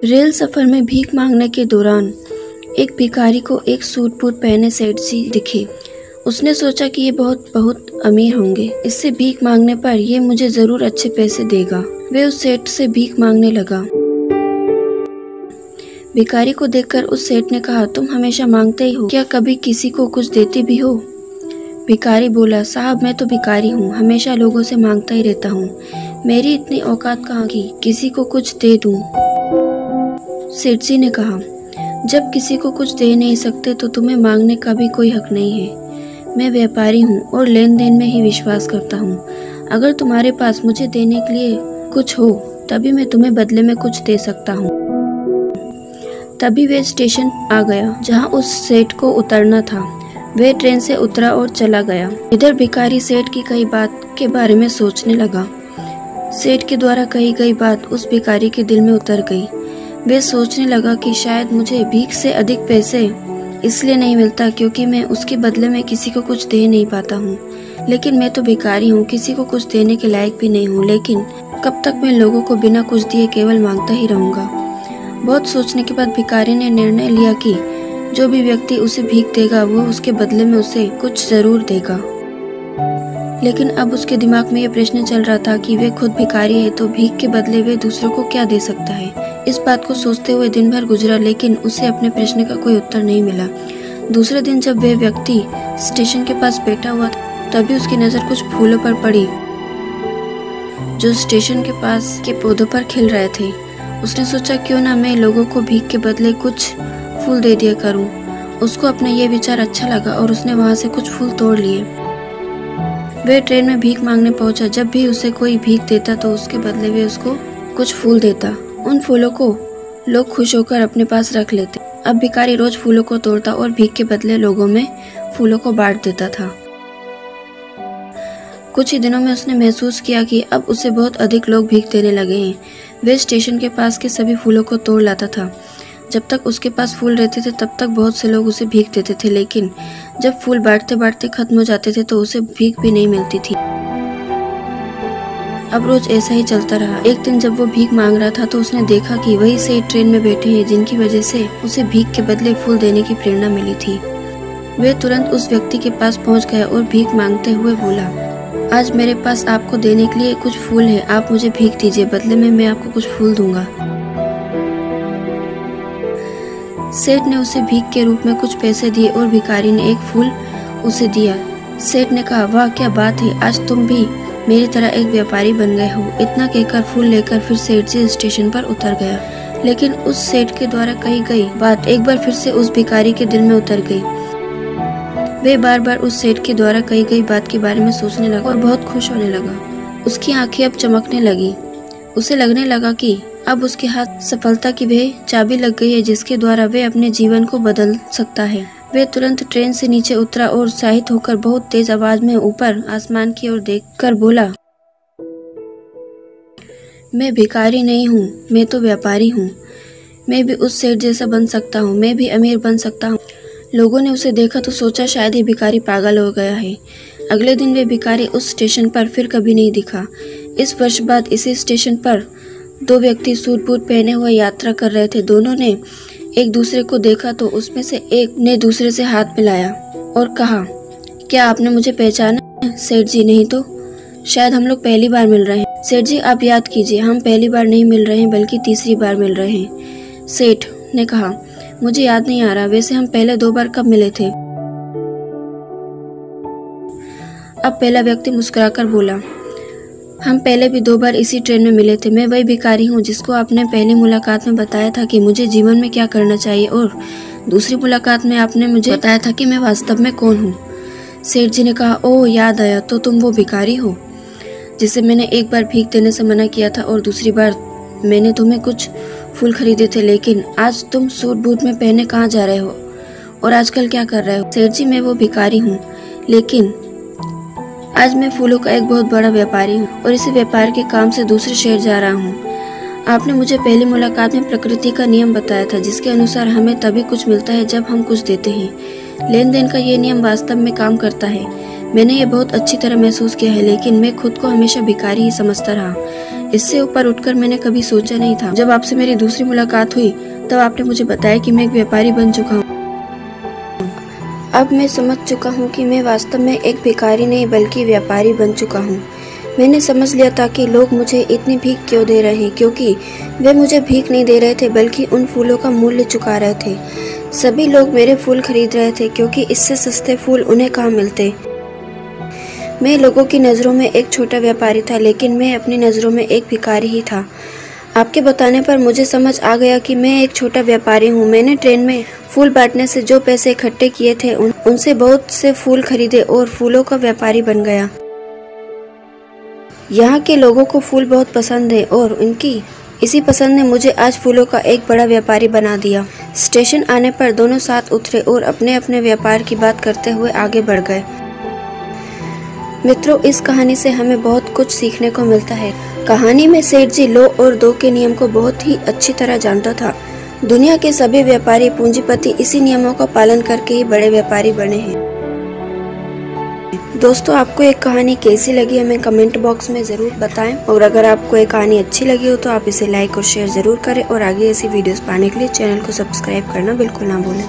Rail सफर में भीख मांगने के दौरान एक भिखारी को एक सूट बूट पहने सेठ जी दिखे। उसने सोचा कि ये बहुत अमीर होंगे, इससे भीख मांगने पर ये मुझे जरूर अच्छे पैसे देगा। वे उस सेठ से भीख मांगने लगा। भिखारी को देखकर उस सेठ ने कहा, तुम हमेशा मांगते ही हो, क्या कभी किसी को कुछ देते भी हो? भिखारी बोला, साहब मैं तो भिखारी हूँ, हमेशा लोगों से मांगता ही रहता हूँ। मेरी इतनी औकात कहाँ की किसी को कुछ दे दूँ। सेठ जी ने कहा, जब किसी को कुछ दे नहीं सकते तो तुम्हें मांगने का भी कोई हक नहीं है। मैं व्यापारी हूँ और लेन देन में ही विश्वास करता हूँ। अगर तुम्हारे पास मुझे देने के लिए कुछ हो तभी मैं तुम्हें बदले में कुछ दे सकता हूँ। तभी वे स्टेशन आ गया जहाँ उस सेठ को उतरना था। वे ट्रेन से उतरा और चला गया। इधर भिखारी सेठ की कई बात के बारे में सोचने लगा। सेठ के द्वारा कही गई बात उस भिखारी के दिल में उतर गई। वे सोचने लगा कि शायद मुझे भीख से अधिक पैसे इसलिए नहीं मिलता क्योंकि मैं उसके बदले में किसी को कुछ दे नहीं पाता हूँ। लेकिन मैं तो भिखारी हूँ, किसी को कुछ देने के लायक भी नहीं हूँ। लेकिन कब तक मैं लोगों को बिना कुछ दिए केवल मांगता ही रहूँगा। बहुत सोचने के बाद भिखारी ने निर्णय लिया कि जो भी व्यक्ति उसे भीख देगा वो उसके बदले में उसे कुछ जरूर देगा। लेकिन अब उसके दिमाग में ये प्रश्न चल रहा था कि वे खुद भिखारी है तो भीख के बदले वे दूसरों को क्या दे सकता है। इस बात को सोचते हुए दिन भर गुजरा, लेकिन उसे अपने प्रश्न का कोई उत्तर नहीं मिला। दूसरे दिन जब वह व्यक्ति स्टेशन के पास बैठा हुआ था तभी उसकी नजर कुछ फूलों पर पड़ी जो स्टेशन के पास के पौधों पर खिल रहे थे। उसने सोचा, क्यों ना मैं लोगों को भीख के बदले कुछ फूल दे दिया करूं। उसको अपना यह विचार अच्छा लगा और उसने वहां से कुछ फूल तोड़ लिए। वह ट्रेन में भीख मांगने पहुंचा। जब भी उसे कोई भीख देता तो उसके बदले वे उसको कुछ फूल देता। उन फूलों को लोग खुश होकर अपने पास रख लेते। अब भिखारी रोज फूलों को तोड़ता और भीख के बदले लोगों में फूलों को बांट देता था। कुछ ही दिनों में उसने महसूस किया कि अब उसे बहुत अधिक लोग भीख देने लगे हैं। वे स्टेशन के पास के सभी फूलों को तोड़ लाता था। जब तक उसके पास फूल रहते थे तब तक बहुत से लोग उसे भीख देते थे, लेकिन जब फूल बांटते बांटते खत्म हो जाते थे तो उसे भीख भी नहीं मिलती थी। अब रोज ऐसा ही चलता रहा। एक दिन जब वो भीख मांग रहा था तो उसने देखा कि वही सेठ ट्रेन में बैठे हैं जिनकी वजह से उसे भीख के बदले फूल देने की प्रेरणा मिली थी। वे तुरंत उस व्यक्ति के पास पहुंच गया और भीख मांगते हुए बोला, आज मेरे पास आपको देने के लिए कुछ फूल है, आप मुझे भीख दीजिए, बदले में मैं आपको कुछ फूल दूंगा। सेठ ने उसे भीख के रूप में कुछ पैसे दिए और भिखारी ने एक फूल उसे दिया। सेठ ने कहा, वाह क्या बात है, आज तुम भी मेरी तरह एक व्यापारी बन गए हो। इतना कहकर फूल लेकर फिर सेठ जी स्टेशन पर उतर गया। लेकिन उस सेठ के द्वारा कही गई बात एक बार फिर से उस भिखारी के दिल में उतर गई। वे बार बार उस सेठ के द्वारा कही गई बात के बारे में सोचने लगा और बहुत खुश होने लगा। उसकी आंखें अब चमकने लगी। उसे लगने लगा कि अब उसके हाथ सफलता की वह चाबी लग गई है जिसके द्वारा वह अपने जीवन को बदल सकता है। वह तुरंत ट्रेन से नीचे उतरा और उत्साहित होकर बहुत तेज आवाज में ऊपर आसमान की ओर देखकर बोला, मैं भिखारी नहीं हूँ, मैं तो व्यापारी हूँ। मैं भी उस सेठ जैसा बन सकता हूँ, मैं भी अमीर बन सकता हूँ। लोगों ने उसे देखा तो सोचा शायद ये भिखारी पागल हो गया है। अगले दिन वे भिखारी उस स्टेशन पर फिर कभी नहीं दिखा। इस वर्ष बाद इसी स्टेशन पर दो व्यक्ति सूट बूट पहने हुए यात्रा कर रहे थे। दोनों ने एक दूसरे को देखा तो उसमें से एक ने दूसरे से हाथ मिलाया और कहा, क्या आपने मुझे पहचाना? सेठ जी, नहीं तो शायद हम लोग पहली बार मिल रहे हैं। सेठ जी, आप याद कीजिए, हम पहली बार नहीं मिल रहे हैं बल्कि तीसरी बार मिल रहे हैं। सेठ ने कहा, मुझे याद नहीं आ रहा, वैसे हम पहले 2 बार कब मिले थे? अब पहला व्यक्ति मुस्कुराकर बोला, हम पहले भी 2 बार इसी ट्रेन में मिले थे। मैं वही भिखारी हूँ जिसको आपने पहली मुलाकात में बताया था कि मुझे जीवन में क्या करना चाहिए, और दूसरी मुलाकात में आपने मुझे बताया था कि मैं वास्तव में कौन हूँ। सेठ जी ने कहा, ओह याद आया, तो तुम वो भिखारी हो जिसे मैंने एक बार भीख देने से मना किया था और दूसरी बार मैंने तुम्हें कुछ फूल खरीदे थे। लेकिन आज तुम सूट बूट में पहने कहाँ जा रहे हो और आजकल क्या कर रहे हो? सेठ जी, मैं वो भिखारी हूँ, लेकिन आज मैं फूलों का एक बहुत बड़ा व्यापारी हूँ और इसी व्यापार के काम से दूसरे शहर जा रहा हूँ। आपने मुझे पहली मुलाकात में प्रकृति का नियम बताया था जिसके अनुसार हमें तभी कुछ मिलता है जब हम कुछ देते हैं। लेन देन का ये नियम वास्तव में काम करता है। मैंने ये बहुत अच्छी तरह महसूस किया है, लेकिन मैं खुद को हमेशा भिखारी ही समझता रहा। इससे ऊपर उठकर मैंने कभी सोचा नहीं था। जब आपसे मेरी दूसरी मुलाकात हुई तब आपने मुझे बताया कि मैं एक व्यापारी बन चुका हूँ। अब मैं समझ चुका हूँ कि मैं वास्तव में एक भिखारी नहीं बल्कि व्यापारी बन चुका हूँ। मैंने समझ लिया था कि लोग मुझे इतनी भीख क्यों दे रहे हैं, क्योंकि वे मुझे भीख नहीं दे रहे थे बल्कि उन फूलों का मूल्य चुका रहे थे। सभी लोग मेरे फूल खरीद रहे थे क्योंकि इससे सस्ते फूल उन्हें कहाँ मिलते। मैं लोगों की नज़रों में एक छोटा व्यापारी था, लेकिन मैं अपनी नज़रों में एक भिखारी ही था। आपके बताने पर मुझे समझ आ गया कि मैं एक छोटा व्यापारी हूँ। मैंने ट्रेन में फूल बांटने से जो पैसे इकट्ठे किए थे उनसे बहुत से फूल खरीदे और फूलों का व्यापारी बन गया। यहाँ के लोगों को फूल बहुत पसंद है और उनकी इसी पसंद ने मुझे आज फूलों का एक बड़ा व्यापारी बना दिया। स्टेशन आने पर दोनों साथ उतरे और अपने अपने व्यापार की बात करते हुए आगे बढ़ गए। मित्रों, इस कहानी से हमें बहुत कुछ सीखने को मिलता है। कहानी में सेठ जी लो और दो के नियम को बहुत ही अच्छी तरह जानता था। दुनिया के सभी व्यापारी पूंजीपति इसी नियमों का पालन करके ही बड़े व्यापारी बने हैं। दोस्तों, आपको एक कहानी कैसी लगी हमें कमेंट बॉक्स में ज़रूर बताएं, और अगर आपको एक कहानी अच्छी लगी हो तो आप इसे लाइक और शेयर ज़रूर करें, और आगे ऐसी वीडियोस पाने के लिए चैनल को सब्सक्राइब करना बिल्कुल ना भूलें।